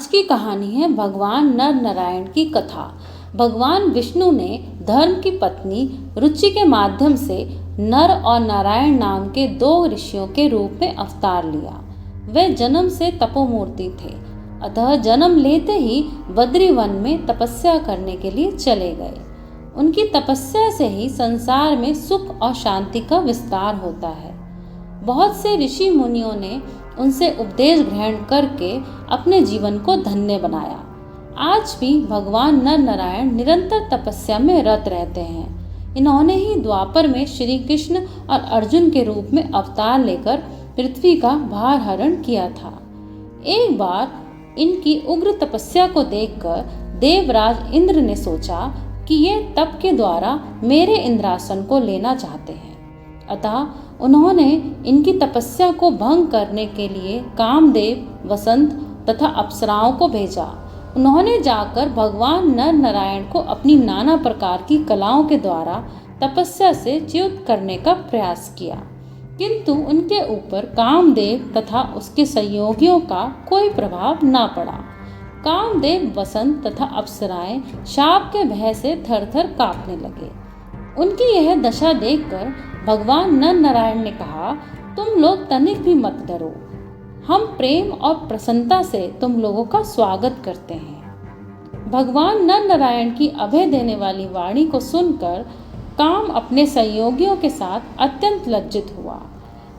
आज की कहानी है भगवान नर नारायण की कथा। भगवान विष्णु ने धर्म की पत्नी रुचि के माध्यम से नर और नारायण नाम के दो ऋषियों के रूप में अवतार लिया। वे जन्म से तपोमूर्ति थे, अतः जन्म लेते ही बद्री वन में तपस्या करने के लिए चले गए। उनकी तपस्या से ही संसार में सुख और शांति का विस्तार होता है। बहुत से ऋषि मुनियों ने उनसे उपदेश ग्रहण करके अपने जीवन को धन्य बनाया। आज भी भगवान नर नारायण निरंतर तपस्या में रत रहते हैं। इन्होंने ही द्वापर में श्री कृष्ण और अर्जुन के रूप में अवतार लेकर पृथ्वी का भार हरण किया था। एक बार इनकी उग्र तपस्या को देखकर देवराज इंद्र ने सोचा कि ये तप के द्वारा मेरे इंद्रासन को लेना चाहते हैं। अतः उन्होंने इनकी तपस्या को भंग करने के लिए कामदेव, वसंत तथा अप्सराओं को भेजा। उन्होंने जाकर भगवान नर नारायण को अपनी नाना प्रकार की कलाओं के द्वारा तपस्या से च्युत करने का प्रयास किया, किंतु उनके ऊपर कामदेव तथा उसके सहयोगियों का कोई प्रभाव न पड़ा। कामदेव, वसंत तथा अप्सराएं शाप के भय से थर थर कांपने लगे। उनकी यह दशा देखकर भगवान नर नारायण ने कहा, तुम लोग तनिक भी मत डरो, हम प्रेम और प्रसन्नता से तुम लोगों का स्वागत करते हैं। भगवान नर नारायण की अभय देने वाली वाणी को सुनकर काम अपने सहयोगियों के साथ अत्यंत लज्जित हुआ।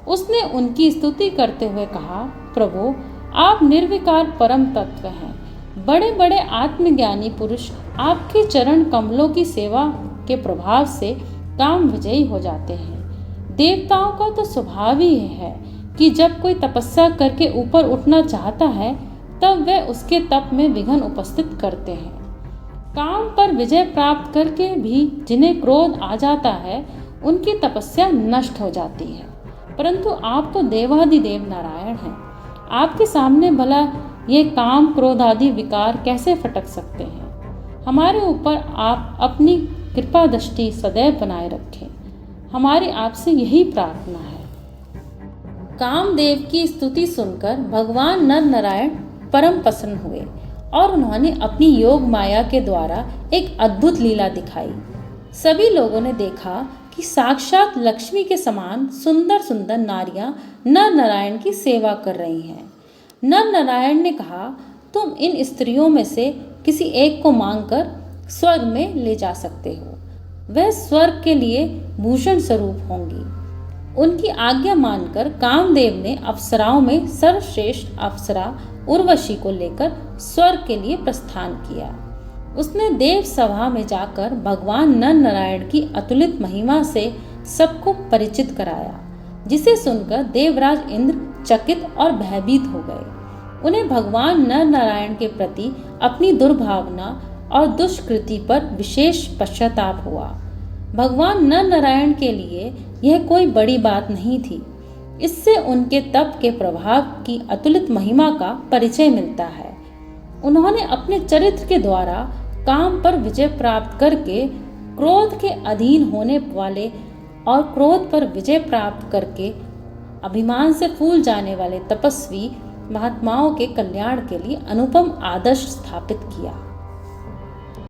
उसने उनकी स्तुति करते हुए कहा, प्रभु, आप निर्विकार परम तत्व हैं। बड़े बड़े आत्मज्ञानी पुरुष आपके चरण कमलों की सेवा के प्रभाव से काम विजयी हो जाते हैं। देवताओं का तो स्वभाव ही है कि जब कोई तपस्या करके ऊपर उठना चाहता है तब वे उसके तप में विघ्न उपस्थित करते हैं। काम पर विजय प्राप्त करके भी जिन्हें क्रोध आ जाता है उनकी तपस्या नष्ट हो जाती है। परंतु आप तो देवाधिदेव नारायण हैं, आपके सामने भला ये काम क्रोध आदि विकार कैसे फटक सकते हैं। हमारे ऊपर आप अपनी कृपा दृष्टि सदैव बनाए रखें, हमारी आपसे यही प्रार्थना है। कामदेव की स्तुति सुनकर भगवान नर नारायण परम प्रसन्न हुए और उन्होंने अपनी योग माया के द्वारा एक अद्भुत लीला दिखाई। सभी लोगों ने देखा कि साक्षात लक्ष्मी के समान सुंदर सुंदर नारियां नर नारायण की सेवा कर रही हैं। नर नारायण ने कहा, तुम इन स्त्रियों में से किसी एक को मांगकर स्वर्ग में ले जा सकते हो, वह स्वर्ग के लिए भूषण स्वरूप होंगी। उनकी आज्ञा मानकर कामदेव ने अप्सराओं में सर्वश्रेष्ठ अप्सरा उर्वशी को लेकर स्वर्ग के लिए प्रस्थान किया। उसने देव सभा में जाकर भगवान नर नारायण की अतुलित महिमा से सबको परिचित कराया, जिसे सुनकर देवराज इंद्र चकित और भयभीत हो गए। उन्हें भगवान नर नारायण के प्रति अपनी दुर्भावना और दुष्कृति पर विशेष पश्चाताप हुआ। भगवान नर नारायण के लिए यह कोई बड़ी बात नहीं थी। इससे उनके तप के प्रभाव की अतुलित महिमा का परिचय मिलता है। उन्होंने अपने चरित्र के द्वारा काम पर विजय प्राप्त करके क्रोध के अधीन होने वाले और क्रोध पर विजय प्राप्त करके अभिमान से फूल जाने वाले तपस्वी महात्माओं के कल्याण के लिए अनुपम आदर्श स्थापित किया।